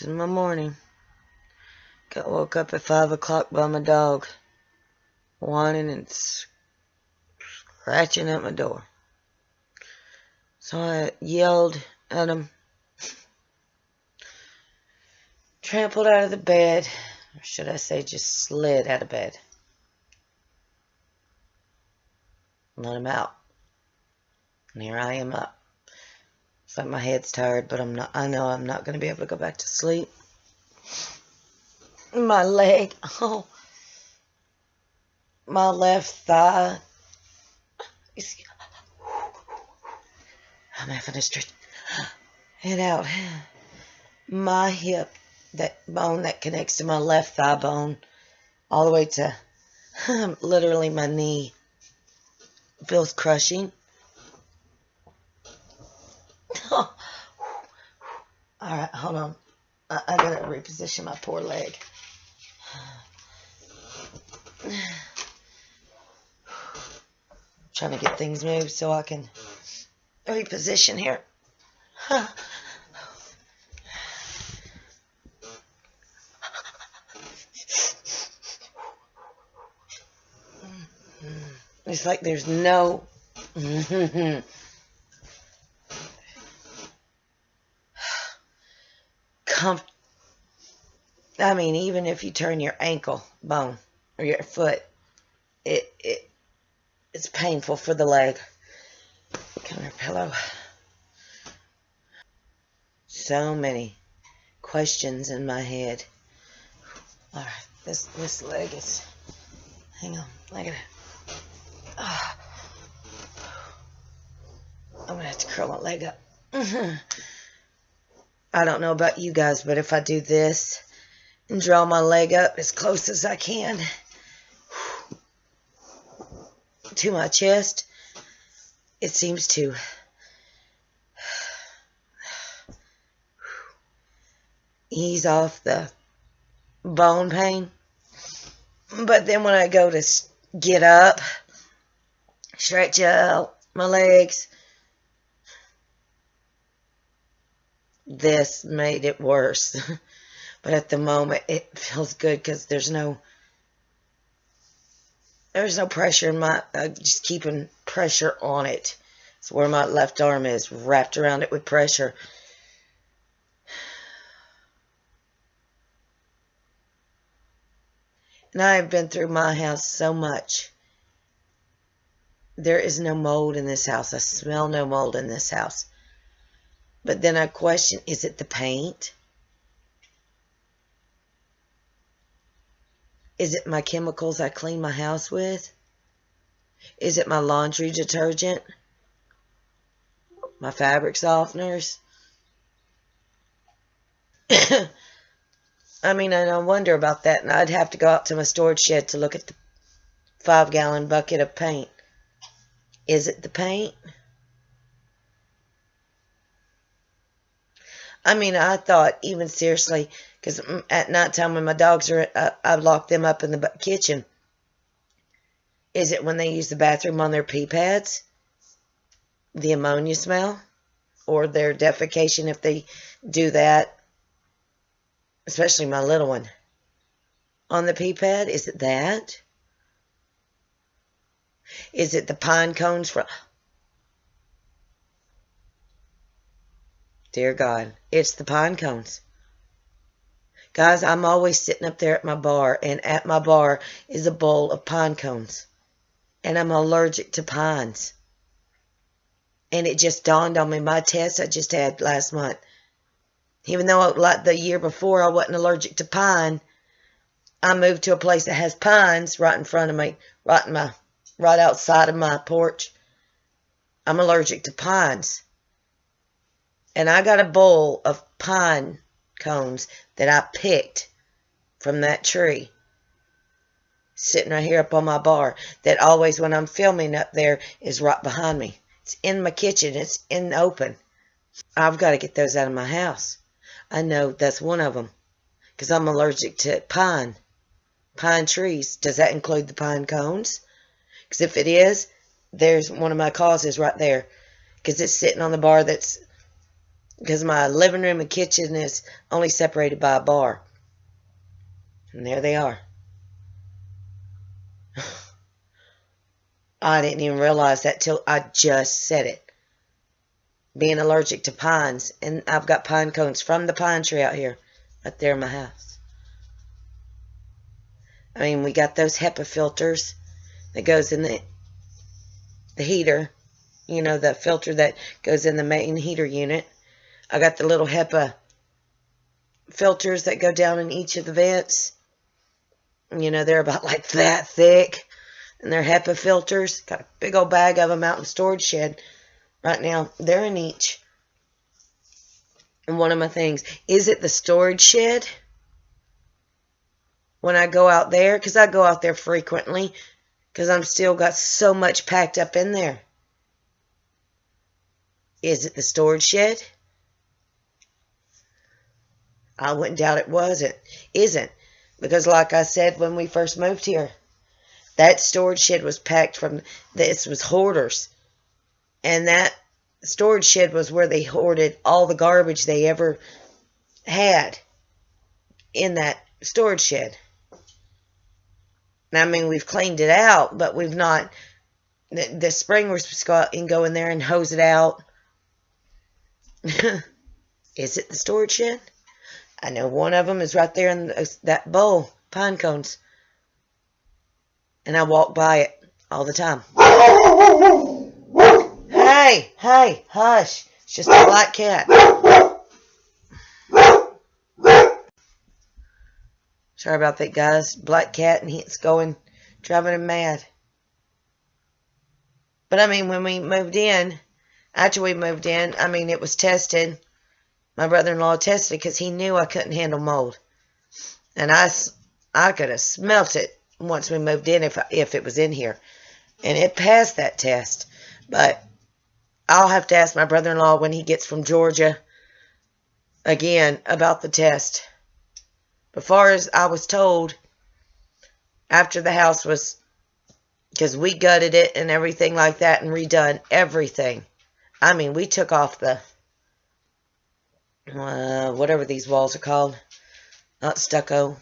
in my morning. Got woke up at 5 o'clock by my dog whining and scratching at my door. So I yelled at him, trampled out of the bed, or should I say just slid out of bed. Let him out. And here I am up. It's like my head's tired, but I know I'm not going to be able to go back to sleep. My leg, my left thigh. I'm having to stretch it out. My hip, that bone that connects to my left thigh bone, all the way to literally my knee, feels crushing. Alright, hold on. I gotta reposition my poor leg. Trying to get things moved so I can reposition here. It's like there's no I mean, even if you turn your ankle bone or your foot, it's painful for the leg. Come here, pillow. So many questions in my head. All right, this leg is. Hang on, look at it. I'm gonna have to curl my leg up. I don't know about you guys, but if I do this and draw my leg up as close as I can to my chest, it seems to ease off the bone pain. But then when I go to get up, stretch out my legs, this made it worse. But at the moment it feels good because there's no pressure in my, just keeping pressure on it. It's where my left arm is, wrapped around it with pressure. And I have been through my house so much. There is no mold in this house. I smell no mold in this house. But then I question, is it the paint? Is it my chemicals I clean my house with? Is it my laundry detergent? My fabric softeners? I mean, and I wonder about that, and I'd have to go out to my storage shed to look at the 5-gallon bucket of paint. Is it the paint? I mean, I thought, even seriously, because at nighttime when my dogs are, I lock them up in the kitchen. Is it when they use the bathroom on their pee pads? The ammonia smell? Or their defecation if they do that? Especially my little one. On the pee pad? Is it that? Is it the pine cones from... Dear God, it's the pine cones. Guys, I'm always sitting up there at my bar, and at my bar is a bowl of pine cones. And I'm allergic to pines. And it just dawned on me, my test I just had last month. Even though like the year before I wasn't allergic to pine, I moved to a place that has pines right in front of me, right outside of my porch. I'm allergic to pines. And I got a bowl of pine cones that I picked from that tree, sitting right here up on my bar, that always when I'm filming up there is right behind me. It's in my kitchen. It's in the open. I've got to get those out of my house. I know that's one of them because I'm allergic to pine trees. Does that include the pine cones? Because if it is, there's one of my causes right there, because it's sitting on the bar that's because my living room and kitchen is only separated by a bar. And there they are. I didn't even realize that till I just said it. Being allergic to pines. And I've got pine cones from the pine tree out here. Right there in my house. I mean, we got those HEPA filters that goes in the heater. You know, the filter that goes in the main heater unit. I got the little HEPA filters that go down in each of the vents. You know, they're about like that thick. And they're HEPA filters. Got a big old bag of them out in the storage shed right now. They're in each. And one of my things, is it the storage shed? When I go out there, because I go out there frequently, because I'm still got so much packed up in there. Is it the storage shed? I wouldn't doubt it isn't. Because like I said when we first moved here, that storage shed was packed from, this was hoarders. And that storage shed was where they hoarded all the garbage they ever had in that storage shed. I mean, we've cleaned it out, but we've not, this spring we're supposed to go out and go in there and hose it out. Is it the storage shed? I know one of them is right there in that bowl, pine cones. And I walk by it all the time. Hey, hush. It's just a black cat. Sorry about that, guys. Black cat, and it's driving him mad. But I mean, when we moved in, after we moved in, I mean, it was tested. My brother-in-law tested because he knew I couldn't handle mold. And I could have smelt it once we moved in if it was in here. And it passed that test. But I'll have to ask my brother-in-law when he gets from Georgia again about the test. As far as I was told, after the house was, because we gutted it and everything like that and redone everything. I mean, we took off the, whatever these walls are called. Not stucco.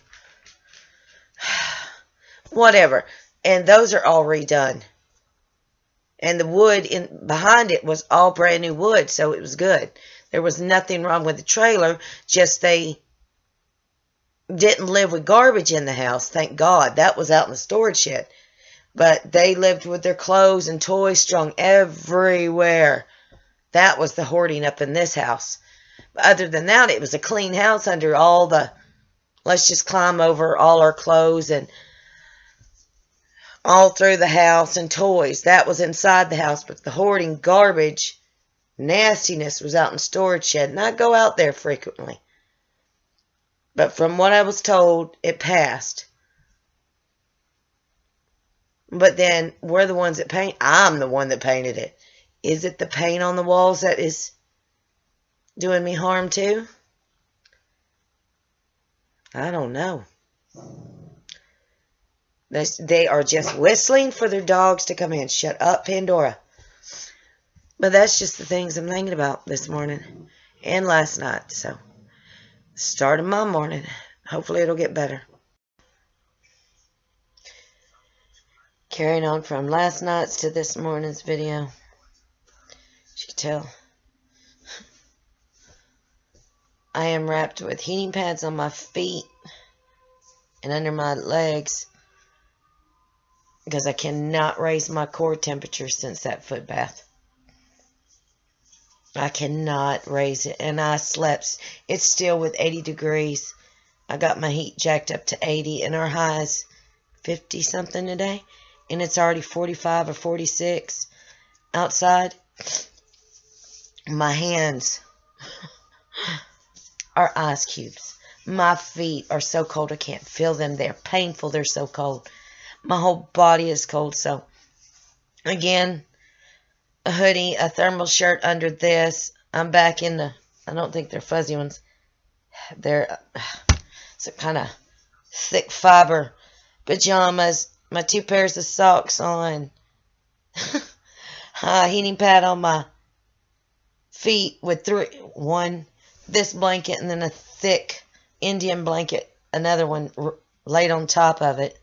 Whatever. And those are all redone. And the wood behind it was all brand new wood, so it was good. There was nothing wrong with the trailer, just they didn't live with garbage in the house, thank God. That was out in the storage shed. But they lived with their clothes and toys strung everywhere. That was the hoarding up in this house. But other than that, it was a clean house under all the, let's just climb over all our clothes and all through the house and toys. That was inside the house, but the hoarding garbage, nastiness was out in the storage shed. And I go out there frequently. But from what I was told, it passed. But then, we're the ones that paint. I'm the one that painted it. Is it the paint on the walls that is doing me harm too? I don't know. They are just whistling for their dogs to come in. Shut up, Pandora. But that's just the things I'm thinking about this morning and last night. So, start of my morning. Hopefully it'll get better. Carrying on from last night's to this morning's video. As you can tell, I am wrapped with heating pads on my feet and under my legs because I cannot raise my core temperature since that foot bath. I cannot raise it, and I slept. It's still with 80 degrees. I got my heat jacked up to 80, and our high is 50 something today, and it's already 45 or 46 outside. My hands are ice cubes. My feet are so cold I can't feel them. They're painful. They're so cold. My whole body is cold. So, again, a hoodie, a thermal shirt under this. I'm back in the, I don't think they're fuzzy ones. They're some kind of thick fiber pajamas. My 2 pairs of socks on. Heating pad on my feet with one, this blanket, and then a thick Indian blanket, another one laid on top of it.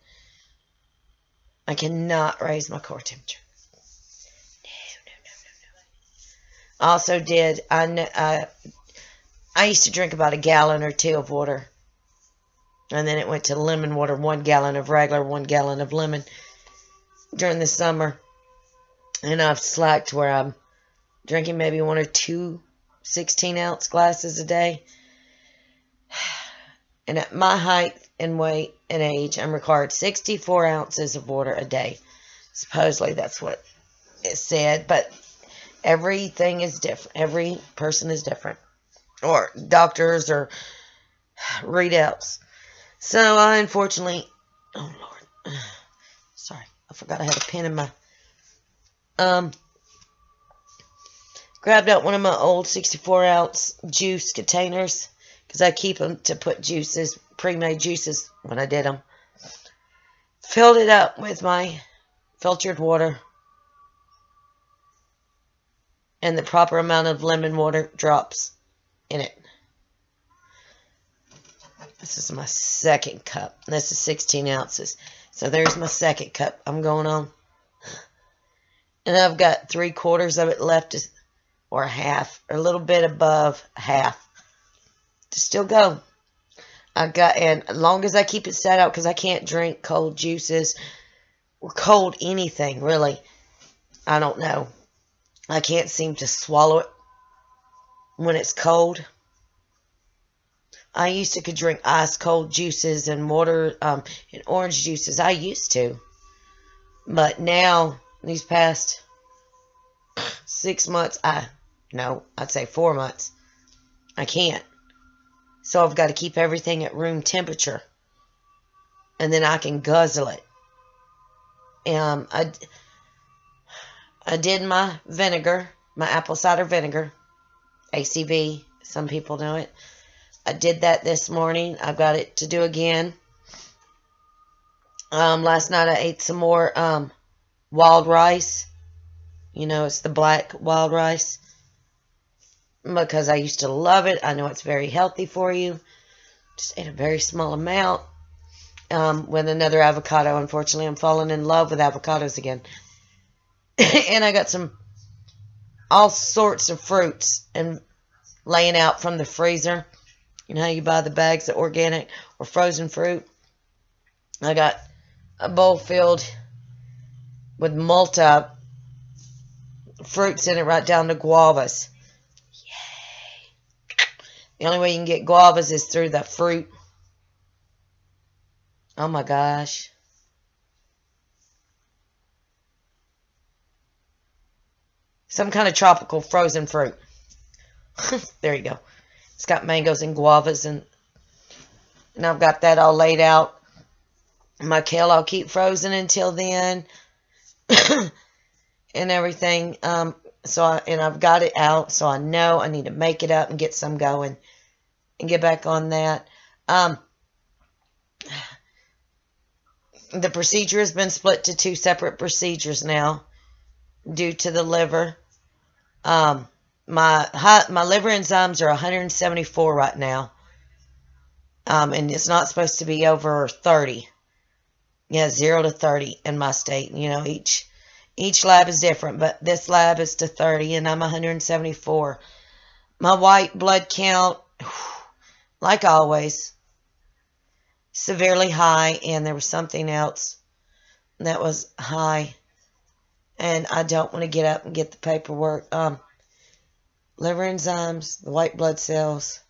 I cannot raise my core temperature. No. Also did, I used to drink about a gallon or two of water. And then it went to lemon water, 1 gallon of regular, 1 gallon of lemon during the summer. And I've slacked where I'm drinking maybe 1 or 2 16-ounce glasses a day. And at my height and weight and age, I'm required 64 ounces of water a day. Supposedly that's what it said, but everything is different. Every person is different. Or doctors or readouts. So I unfortunately, oh Lord, sorry, I forgot I had a pen in my, grabbed out one of my old 64-ounce juice containers, because I keep them to put juices, pre-made juices when I did them. Filled it up with my filtered water and the proper amount of lemon water drops in it. This is my second cup. This is 16 ounces. So there's my second cup I'm going on. And I've got 3/4 of it left, or half, or a little bit above half to still go. And as long as I keep it set out, because I can't drink cold juices or cold anything, really. I don't know. I can't seem to swallow it when it's cold. I used to could drink ice cold juices and water and orange juices. I used to. But now, these past 6 months, I'd say 4 months, I can't. So I've got to keep everything at room temperature. And then I can guzzle it. I did my vinegar, my apple cider vinegar, ACV, some people know it. I did that this morning. I've got it to do again. Last night I ate some more wild rice. You know, it's the black wild rice. Because I used to love it. I know it's very healthy for you. Just ate a very small amount. With another avocado. Unfortunately, I'm falling in love with avocados again. And I got all sorts of fruits and laying out from the freezer. You know how you buy the bags of organic or frozen fruit? I got a bowl filled with multi fruits in it, right down to guavas. Yay! The only way you can get guavas is through the fruit. Oh my gosh. Some kind of tropical frozen fruit. There you go. It's got mangoes and guavas, and I've got that all laid out. My kale I'll keep frozen until then. And everything. And I've got it out, so I know I need to make it up and get some going and get back on that. The procedure has been split to 2 separate procedures now due to the liver. My liver enzymes are 174 right now. And it's not supposed to be over 30. Yeah, 0 to 30 in my state. You know, each lab is different, but this lab is to 30, and I'm 174. My white blood count, like always, severely high, and there was something else that was high, and I don't want to get up and get the paperwork. Liver enzymes, the white blood cells,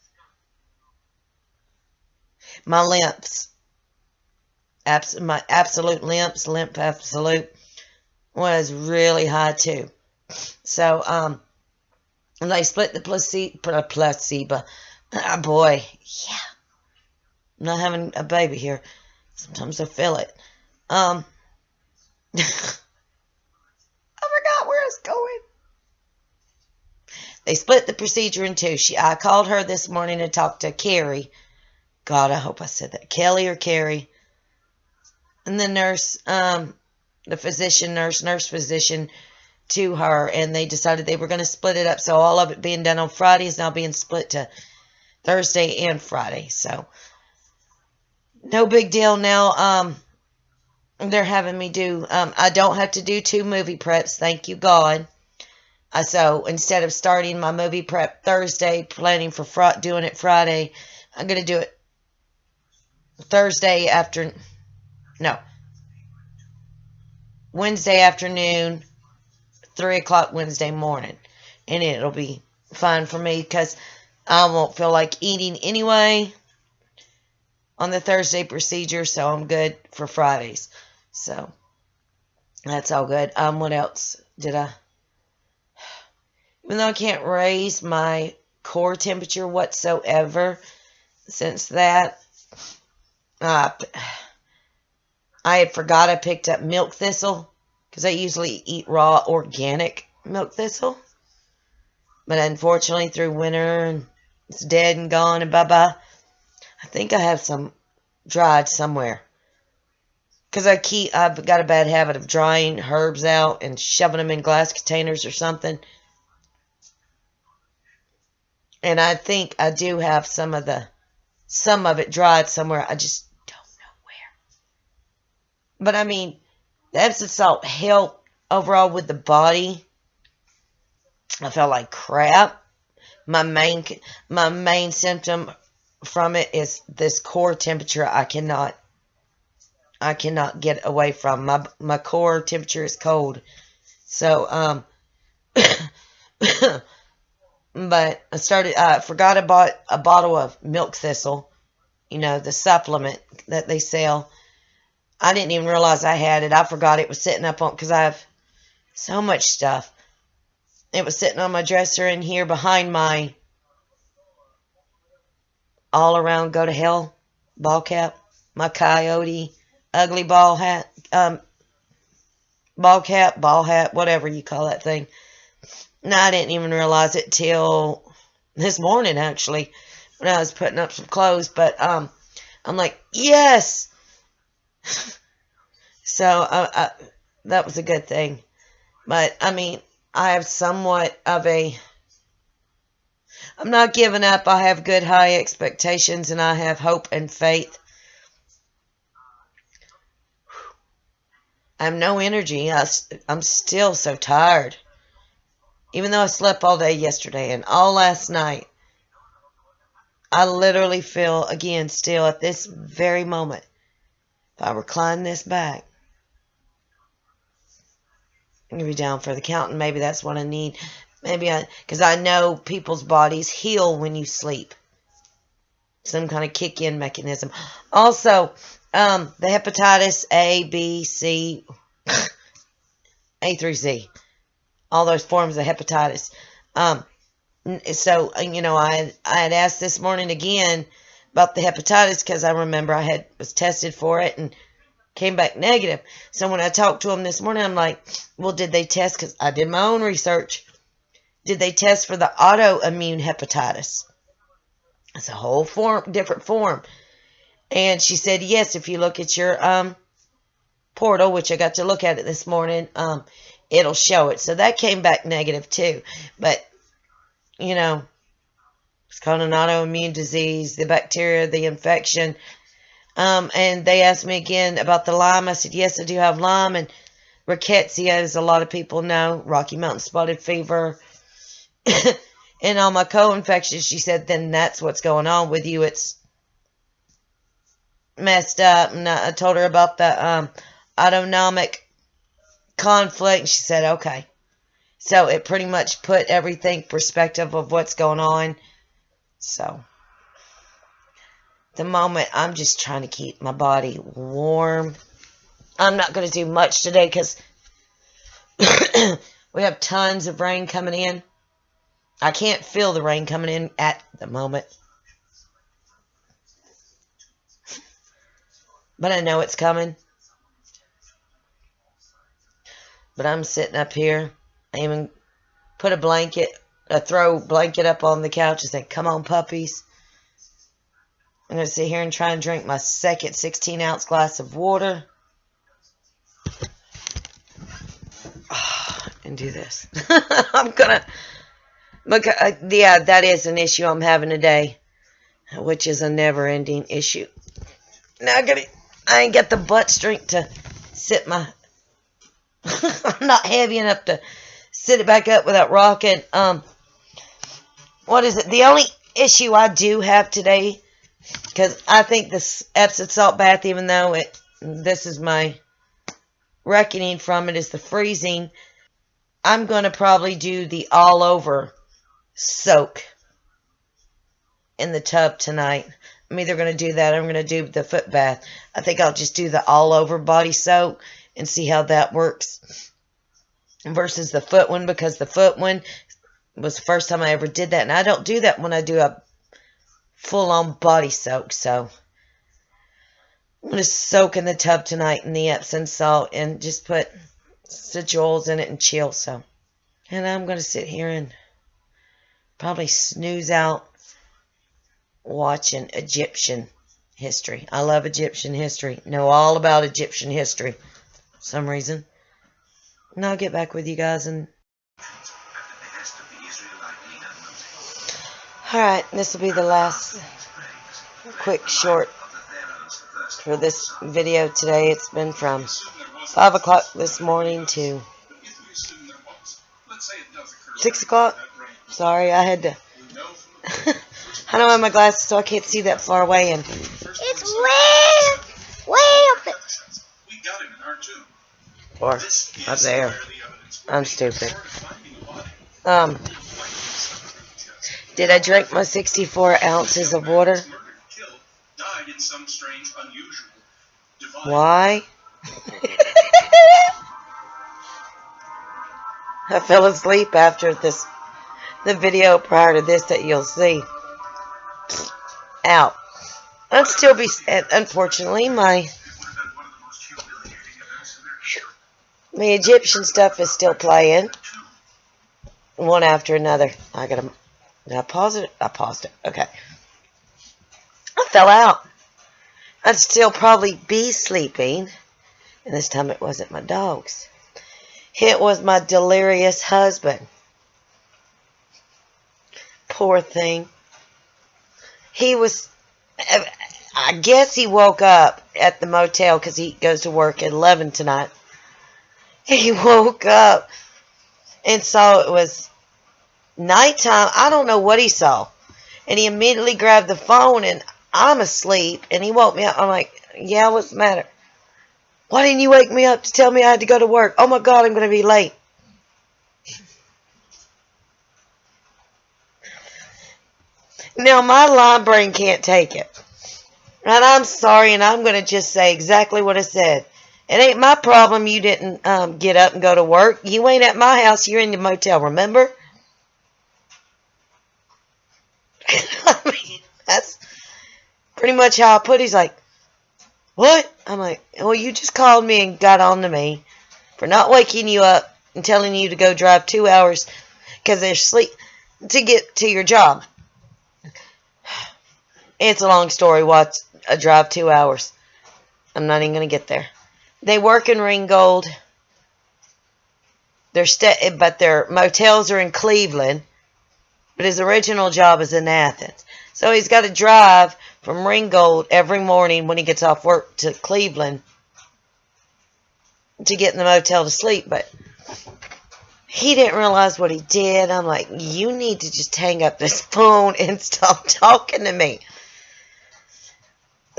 my lymphs, my absolute lymphs, lymph absolute, was really high too. So, and they split the placebo. Oh boy, yeah. I'm not having a baby here. Sometimes I feel it. I forgot where I was going. They split the procedure in 2. I called her this morning to talk to Carrie. God, I hope I said that. Kelly or Carrie. And the nurse, the physician, nurse physician, to her, and they decided they were going to split it up. So all of it being done on Friday is now being split to Thursday and Friday. So no big deal now. They're having me do, I don't have to do 2 movie preps, thank you God. So instead of starting my movie prep Thursday, planning for doing it Friday, I'm going to do it Wednesday afternoon, 3 o'clock Wednesday morning. And it'll be fine for me because I won't feel like eating anyway on the Thursday procedure, so I'm good for Fridays. So that's all good. What else did I? Even though I can't raise my core temperature whatsoever since that, I had forgot I picked up milk thistle because I usually eat raw organic milk thistle. But unfortunately, through winter, and it's dead and gone and bye-bye. I think I have some dried somewhere. Because I've got a bad habit of drying herbs out and shoving them in glass containers or something. And I think I do have some of it dried somewhere. I just don't know where. But I mean, the Epsom salt helped overall with the body. I felt like crap. My main symptom from it is this core temperature I cannot get away from. My core temperature is cold. So but I forgot I bought a bottle of milk thistle, the supplement that they sell. I didn't even realize I had it. I forgot it was sitting up on, because I have so much stuff. It was sitting on my dresser in here behind my all around go to hell ball cap, my coyote ugly ball hat, ball cap, ball hat, whatever you call that thing. No, I didn't even realize it till this morning, actually, when I was putting up some clothes. But I'm like, yes! So that was a good thing. But, I mean, I have somewhat of I'm not giving up. I have good high expectations, and I have hope and faith. I have no energy. I'm still so tired. Even though I slept all day yesterday and all last night, I literally feel, again, still at this very moment, if I recline this back, I'm going to be down for the count, and maybe that's what I need. Because I know people's bodies heal when you sleep. Some kind of kick-in mechanism. Also, the hepatitis A, B, C, A through Z. All those forms of hepatitis. So, I had asked this morning again about the hepatitis because I remember I was tested for it and came back negative. So when I talked to them this morning, I'm like, well, did they test? Because I did my own research. Did they test for the autoimmune hepatitis? It's a whole different form. And she said, yes, if you look at your portal, which I got to look at it this morning, it'll show it. So that came back negative too. But, it's called an autoimmune disease, the bacteria, the infection. And they asked me again about the Lyme. I said, yes, I do have Lyme. And rickettsia, as a lot of people know, Rocky Mountain spotted fever. And all my co-infections, she said, then that's what's going on with you. It's messed up. And I told her about the autonomic conflict. She said, okay. So it pretty much put everything perspective of what's going on. So at the moment, I'm just trying to keep my body warm. I'm not going to do much today because we have tons of rain coming in. I can't feel the rain coming in at the moment. But I know it's coming. But I'm sitting up here. I even put a throw blanket up on the couch and say, come on, puppies. I'm going to sit here and try and drink my second 16-ounce glass of water. and do this. I'm gonna, yeah, that is an issue I'm having today, which is a never-ending issue. Now I ain't got the butt strength to sit my, I'm not heavy enough to sit it back up without rocking. What is it? The only issue I do have today, because I think this Epsom salt bath, even though this is my reckoning from it, is the freezing, I'm going to probably do the all-over soak in the tub tonight. I'm either going to do that or I'm going to do the foot bath. I think I'll just do the all-over body soak and see how that works versus the foot one, because the foot one was the first time I ever did that, and I don't do that when I do a full-on body soak. So I'm going to soak in the tub tonight in the Epsom salt and just put essential oils in it and chill. So, and I'm going to sit here and probably snooze out watching Egyptian history. I love Egyptian history. Know all about Egyptian history for some reason. And I'll get back with you guys. And alright, this will be the last quick short for this video today. It's been from 5 o'clock this morning to 6 o'clock. Sorry, I had to I don't have my glasses, so I can't see that far away, and it's way up there. Or up there. I'm stupid. Did I drink my 64 ounces of water? Why? I fell asleep after the video prior to this that you'll see. Out. I'd still be, unfortunately, my Egyptian stuff is still playing. One after another. Did I pause it? I paused it. Okay. I fell out. I'd still probably be sleeping. And this time it wasn't my dogs. It was my delirious husband. Poor thing. He was, I guess he woke up at the motel because he goes to work at 11 tonight. He woke up and saw it was nighttime. I don't know what he saw. And he immediately grabbed the phone, and I'm asleep, and he woke me up. I'm like, yeah, what's the matter? Why didn't you wake me up to tell me I had to go to work? Oh my God, I'm going to be late. Now, my lyme brain can't take it. And I'm sorry, and I'm going to just say exactly what I said. It ain't my problem you didn't get up and go to work. You ain't at my house. You're in the motel, remember? I mean, that's pretty much how I put it. He's like, what? I'm like, well, you just called me and got on to me for not waking you up and telling you to go drive 2 hours because they're asleep to get to your job. It's a long story. What's a drive 2 hours? I'm not even going to get there. They work in Ringgold. But their motels are in Cleveland. But his original job is in Athens. So he's got to drive from Ringgold every morning when he gets off work to Cleveland to get in the motel to sleep. But he didn't realize what he did. I'm like, you need to just hang up this phone and stop talking to me.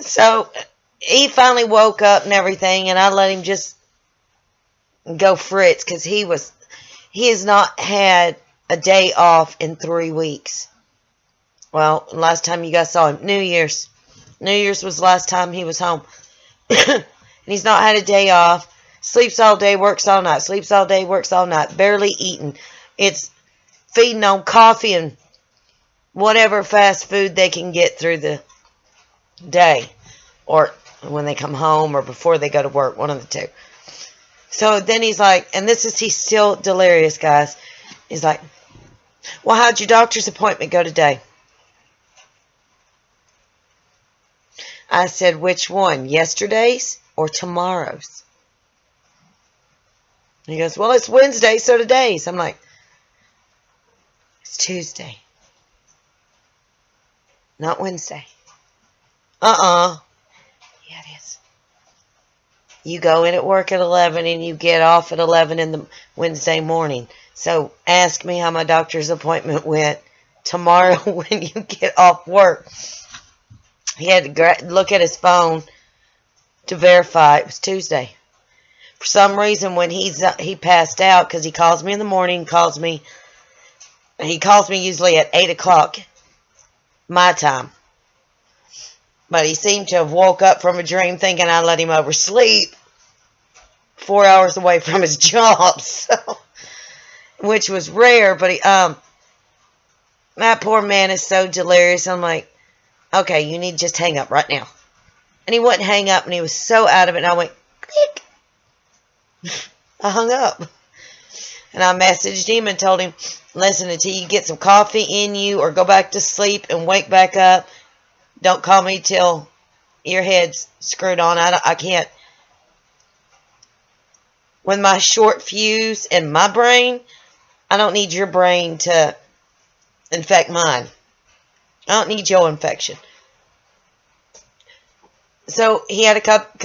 So he finally woke up and everything, and I let him just go fritz because he has not had a day off in 3 weeks. Well, last time you guys saw him, New Year's. New Year's was the last time he was home. And he's not had a day off. Sleeps all day, works all night. Sleeps all day, works all night. Barely eating. It's feeding on coffee and whatever fast food they can get through the day. Or when they come home or before they go to work. One of the two. So then he's like, and he's still delirious, guys. He's like, well, how'd your doctor's appointment go today? I said, which one? Yesterday's or tomorrow's? He goes, well, it's Wednesday, so today's. I'm like, it's Tuesday. Not Wednesday. Yeah, it is. You go in at work at 11 and you get off at 11 in the Wednesday morning. So ask me how my doctor's appointment went tomorrow when you get off work. He had to look at his phone to verify it was Tuesday. For some reason, when he passed out, because he calls me in the morning, he calls me usually at 8 o'clock my time. But he seemed to have woke up from a dream thinking I let him oversleep 4 hours away from his job, so, which was rare. But that poor man is so delirious. I'm like, okay, you need to just hang up right now. And he wouldn't hang up, and he was so out of it, and I went, click. I hung up. And I messaged him and told him, listen, until you get some coffee in you or go back to sleep and wake back up, don't call me till your head's screwed on. I can't. With my short fuse in my brain, I don't need your brain to infect mine. I don't need your infection. So he had a cup.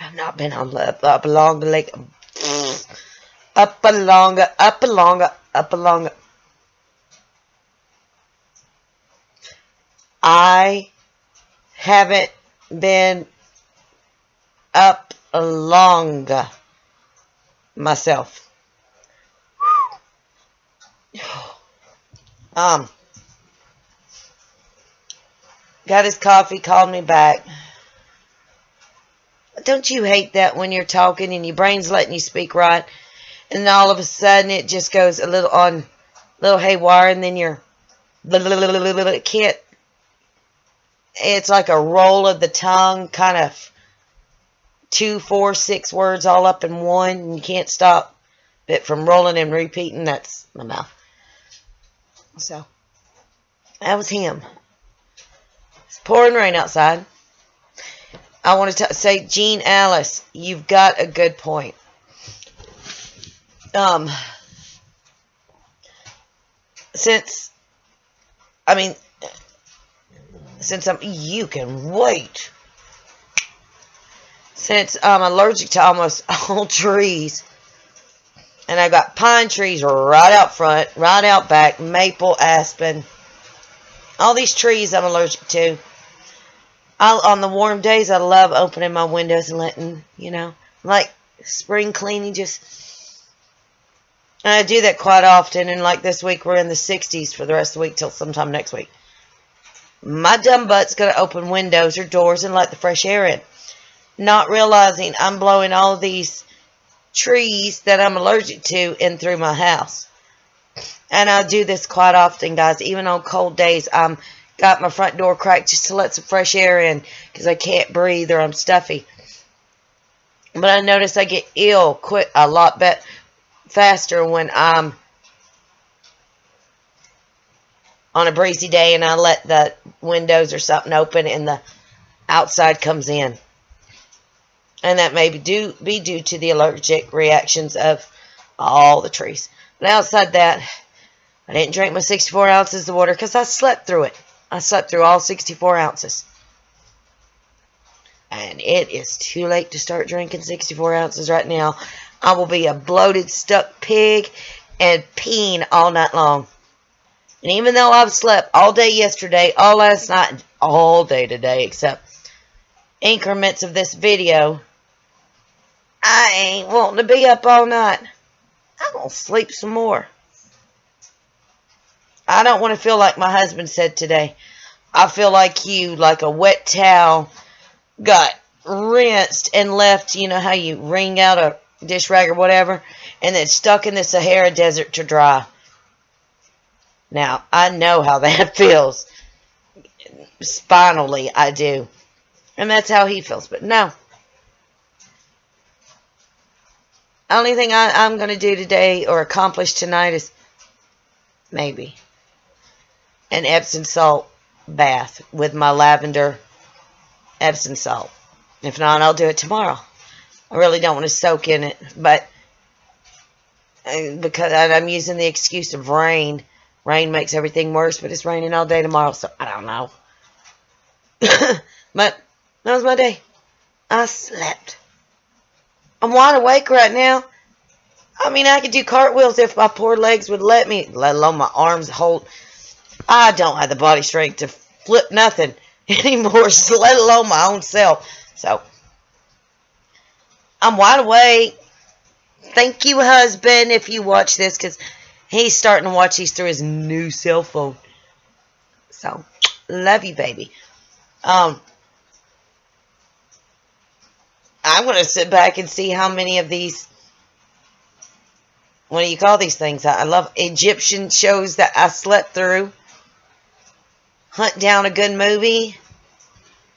I've not been on up along the lake. Up along. I haven't been up along myself. Got his coffee, called me back. Don't you hate that when you're talking and your brain's letting you speak right, and then all of a sudden it just goes a little haywire, and then you're can't. It's like a roll of the tongue, kind of 2, 4, 6 words all up in one, and you can't stop it from rolling and repeating. That's my mouth. So that was him. It's pouring rain outside. I want to say, Jean Alice, you've got a good point. Since you can wait. Since I'm allergic to almost all trees, and I got pine trees right out front, right out back, maple, aspen, all these trees I'm allergic to. On the warm days, I love opening my windows and letting, like spring cleaning, and I do that quite often, and like this week, we're in the 60s for the rest of the week till sometime next week. My dumb butt's going to open windows or doors and let the fresh air in, not realizing I'm blowing all of these trees that I'm allergic to in through my house. And I do this quite often, guys. Even on cold days, I'm got my front door cracked just to let some fresh air in because I can't breathe or I'm stuffy. But I notice I get ill quick, a lot faster when I'm on a breezy day and I let the windows or something open and the outside comes in. And that may be due to the allergic reactions of all the trees. But outside that, I didn't drink my 64 ounces of water because I slept through it. I slept through all 64 ounces. And it is too late to start drinking 64 ounces right now. I will be a bloated, stuck pig and peeing all night long. And even though I've slept all day yesterday, all last night, all day today, except increments of this video, I ain't wanting to be up all night. I'm going to sleep some more. I don't want to feel like my husband said today. I feel like you, like a wet towel, got rinsed and left, you know how you wring out a dish rag or whatever, and then stuck in the Sahara Desert to dry. Now, I know how that feels. Spinally, I do. And that's how he feels. But no. Only thing I'm going to do today or accomplish tonight is maybe an Epsom salt bath with my lavender Epsom salt. If not, I'll do it tomorrow. I really don't want to soak in it, but because I'm using the excuse of rain. Rain makes everything worse, but it's raining all day tomorrow, so I don't know. But that was my day. I slept. I'm wide awake right now. I mean, I could do cartwheels if my poor legs would let me, let alone my arms hold. I don't have the body strength to flip nothing anymore, let alone my own self. So, I'm wide awake. Thank you, husband, if you watch this, because he's starting to watch these through his new cell phone. So, love you, baby. I want to sit back and see how many of these, what do you call these things? I love Egyptian shows that I slept through. Hunt down a good movie.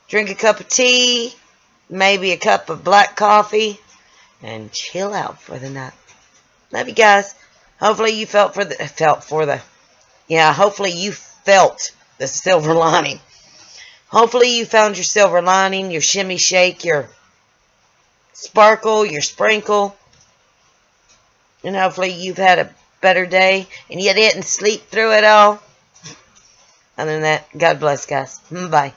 Drink a cup of tea. Maybe a cup of black coffee. And chill out for the night. Love you guys. Hopefully you hopefully you felt the silver lining. Hopefully you found your silver lining, your shimmy shake, your sparkle, your sprinkle. And hopefully you've had a better day and you didn't sleep through it all. Other than that, God bless, guys. Bye.